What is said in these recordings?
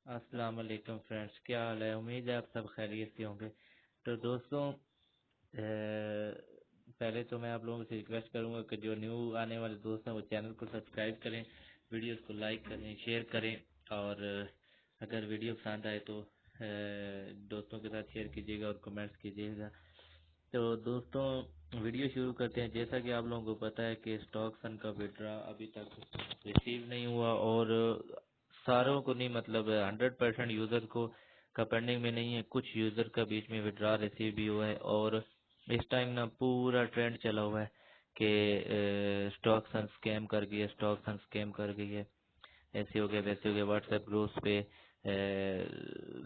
अस्सलाम वालेकुम फ्रेंड्स, क्या हाल है। उम्मीद है आप सब खैरियत से होंगे। तो दोस्तों, पहले तो मैं आप लोगों से रिक्वेस्ट करूंगा कि जो न्यू आने वाले दोस्त हैं वो चैनल को सब्सक्राइब करें, वीडियोस को लाइक करें, शेयर करें और अगर वीडियो पसंद आए तो दोस्तों के साथ शेयर कीजिएगा और कमेंट्स कीजिएगा। तो दोस्तों, वीडियो शुरू करते हैं। जैसा कि आप लोगों को पता है कि स्टॉक सन का विड्रा अभी तक रिसीव नहीं हुआ और सारों को नहीं, मतलब 100% यूजर को का पेंडिंग में नहीं है। कुछ यूजर का बीच में विड्रा रिसीव भी हुआ है और इस टाइम ना पूरा ट्रेंड चला हुआ है कि स्टॉक सन स्कैम कर गई है, स्टॉक सन स्कैम कर गई है, ऐसे हो गया वैसे हो गया। व्हाट्सएप ग्रुप्स पे,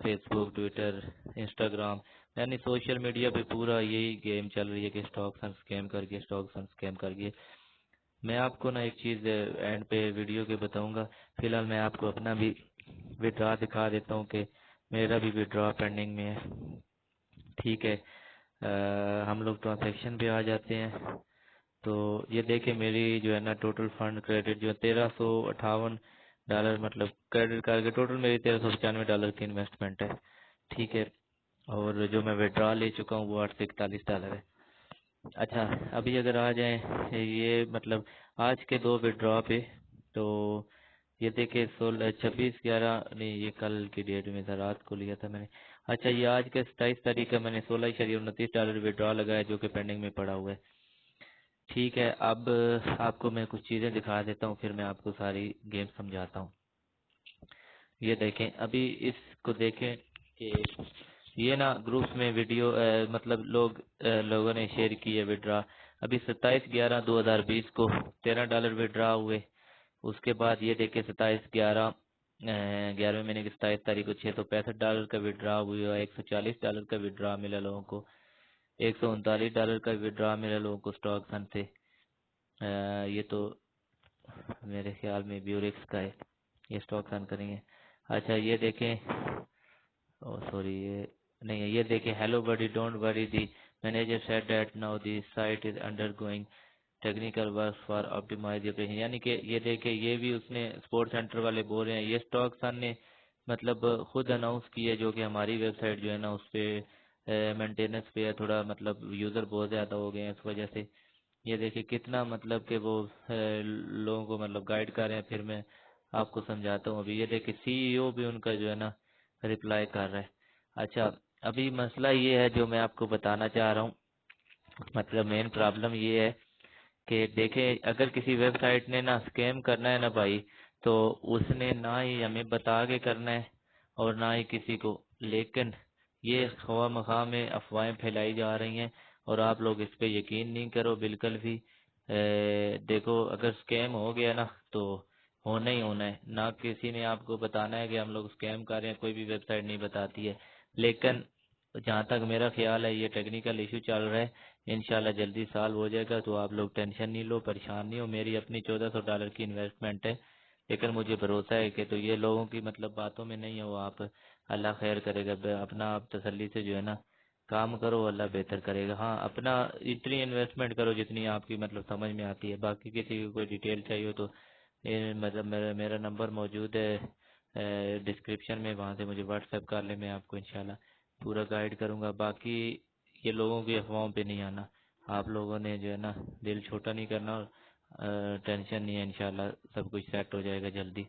फेसबुक, ट्विटर, इंस्टाग्राम, यानी सोशल मीडिया पे पूरा यही गेम चल रही है कि स्टॉक सन स्कैम कर गया, स्टॉक सन स्कैम कर गया। मैं आपको ना एक चीज एंड पे वीडियो के बताऊंगा। फिलहाल मैं आपको अपना भी विड्रॉ दिखा देता हूँ कि मेरा भी विड्रॉ पेंडिंग में है। ठीक है, हम लोग ट्रांजेक्शन पे आ जाते हैं। तो ये देखिए, मेरी जो है ना टोटल फंड क्रेडिट जो $1358, मतलब क्रेडिट करके टोटल मेरी $1395 की इन्वेस्टमेंट है। ठीक है, और जो मैं विड्रॉ ले चुका हूँ वो $841 है। अच्छा, अभी अगर आ जाए ये मतलब आज के दो विड्रॉ पे, तो ये देखिए 16 26 11 नहीं, ये कल की डेट में था, रात को लिया था मैंने। अच्छा, ये आज के 27 तारीख का मैंने $16.29 विड्रॉ लगाया जो कि पेंडिंग में पड़ा हुआ है। ठीक है, अब आपको मैं कुछ चीजें दिखा देता हूँ, फिर मैं आपको सारी गेम समझाता हूँ। ये देखें, अभी इसको देखें कि ये ना ग्रुप्स में वीडियो मतलब लोगों ने शेयर की है विड्रा। अभी 27/11/2020 को $13 विड्रा हुए। उसके बाद ये देखे 27/11 11वें महीने की 27 तारीख को $665 का विड्रा हुआ, $140 का विड्रा मिला लोगों को, $139 का विड्रा मिला लोगों को स्टॉक सन से। ये तो मेरे ख्याल में ब्यूरिक्स का है, ये स्टॉक सन करेंगे। अच्छा, ये देखें, ओ सॉरी, ये नहीं है। ये देखें, hello buddy don't worry, the manager said that now the site is undergoing technical work for optimize operation. यानी कि ये देखें, ये भी उसने स्पोर्ट सेंटर वाले बोल रहे हैं। ये स्टॉक सन ने मतलब खुद अनाउंस की है, जो कि हमारी वेबसाइट जो है ना उस पे मेंटेनेंस पे है थोड़ा, मतलब यूजर बहुत ज्यादा हो गए हैं इस वजह से। ये देखिए कितना मतलब कि वो लोगों को मतलब गाइड कर रहे हैं। फिर मैं आपको समझाता हूँ। अभी ये देखिए, सीईओ भी उनका जो है ना रिप्लाई कर रहा है। अच्छा, अभी मसला ये है जो मैं आपको बताना चाह रहा हूँ, मतलब मेन प्रॉब्लम ये है कि देखें, अगर किसी वेबसाइट ने ना स्कैम करना है ना भाई, तो उसने ना ही हमें बता के करना है और ना ही किसी को। लेकिन ये ख्वाह मखा में अफवाहें फैलाई जा रही हैं और आप लोग इस पे यकीन नहीं करो बिल्कुल भी। देखो, अगर स्कैम हो गया ना तो होना ही होना है। ना किसी ने आपको बताना है कि हम लोग स्कैम कर रहे हैं, कोई भी वेबसाइट नहीं बताती है। लेकिन जहाँ तक मेरा ख्याल है, ये टेक्निकल इशू चल रहा है, इंशाल्लाह जल्दी सॉल्व हो जाएगा। तो आप लोग टेंशन नहीं लो, परेशान नहीं हो। मेरी अपनी $1400 की इन्वेस्टमेंट है, लेकिन मुझे भरोसा है कि तो ये लोगों की मतलब बातों में नहीं हो। आप, अल्लाह खैर करेगा। अपना आप तसल्ली से जो है ना काम करो, अल्लाह बेहतर करेगा। हाँ, अपना इतनी इन्वेस्टमेंट करो जितनी आपकी मतलब समझ में आती है। बाकी किसी को कोई डिटेल चाहिए हो तो मतलब मेरा नंबर मौजूद है डिस्क्रिप्शन में, वहाँ से मुझे व्हाट्सएप कर ले, मैं आपको इंशाल्लाह पूरा गाइड करूंगा। बाकी ये लोगों की अफवाहों पे नहीं आना। आप लोगों ने जो है ना दिल छोटा नहीं करना और टेंशन नहीं है, इंशाल्लाह सब कुछ सेट हो जाएगा जल्दी।